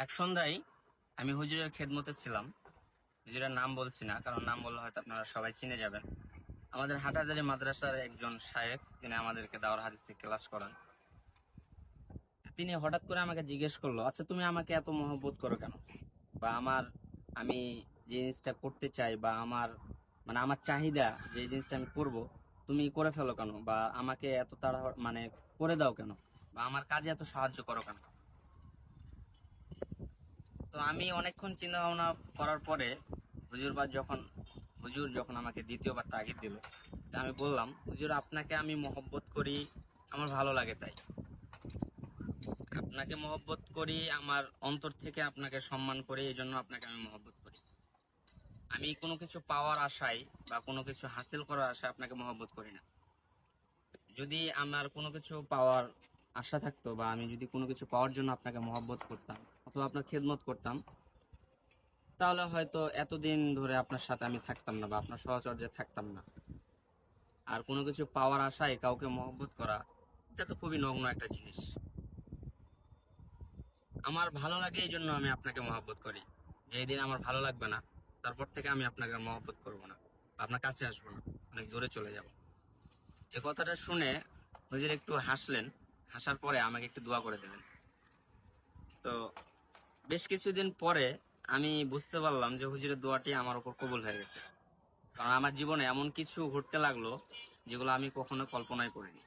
এক সন্ধ্যায় আমি হুজুরের খেদমতে ছিলাম। হুজুরের নাম বলছি না, কারণ নাম বললে হয়তো আপনারা সবাই চিনে যাবেন। আমাদের হাটহাজারী মাদ্রাসার একজন শায়েখ, তিনি আমাদেরকে দাওরাহ হাদিসে ক্লাস করান। তিনি হঠাৎ করে আমাকে জিজ্ঞেস করলো, আচ্ছা তুমি আমাকে এত মহব্বত করো কেন? বা আমি যে জিনিসটা করতে চাই, বা আমার চাহিদা যে জিনিসটা আমি করব, তুমি করে ফেলো কেন? বা আমাকে এত তাড়াহুড়ো করে দাও কেন? বা আমার কাজে এত সাহায্য করো কেন? তো আমি অনেকক্ষণ চিন্তা ভাবনা করার পরে হুজুর যখন আমাকে দ্বিতীয়বার তাগিদ দিল, তা আমি বললাম, হুজুর আপনাকে আমি মহব্বত করি, আমার ভালো লাগে তাই। আপনাকে মহব্বত করি, আমার অন্তর থেকে আপনাকে সম্মান করি, এই জন্য আপনাকে আমি মহব্বত করি। আমি কোনো কিছু পাওয়ার আশায় বা কোনো কিছু হাসিল করার আশায় আপনাকে মহব্বত করি না। যদি আমার কোনো কিছু পাওয়ার আশা থাকতো, বা আমি যদি কোনো কিছু পাওয়ার জন্য আপনাকে মহব্বত করতাম অথবা আপনার খেদমত করতাম, তাহলে হয়তো এতদিন ধরে আপনার সাথে আমি থাকতাম না, বা আপনার সহচর্যে থাকতাম না। আর কোনো কিছু পাওয়ার আশায় কাউকে মহব্বত করা, এটা তো খুবই নগ্ন একটা জিনিস। আমার ভালো লাগে, এই জন্য আমি আপনাকে মহব্বত করি। যেই দিন আমার ভালো লাগবে না, তারপর থেকে আমি আপনাকে মহব্বত করব না, আপনার কাছে আসবো না, অনেক দূরে চলে যাব। এই কথাটা শুনে হুজুর একটু হাসলেন। হাসার পরে আমাকে একটু দোয়া করে দিলেন। তো বেশ কিছুদিন পরে আমি বুঝতে পারলাম যে হুজুরের দোয়াটি আমার উপর কবুল হয়ে গেছে। কারণ আমার জীবনে এমন কিছু ঘটতে লাগলো যেগুলো আমি কখনো কল্পনাই করিনি।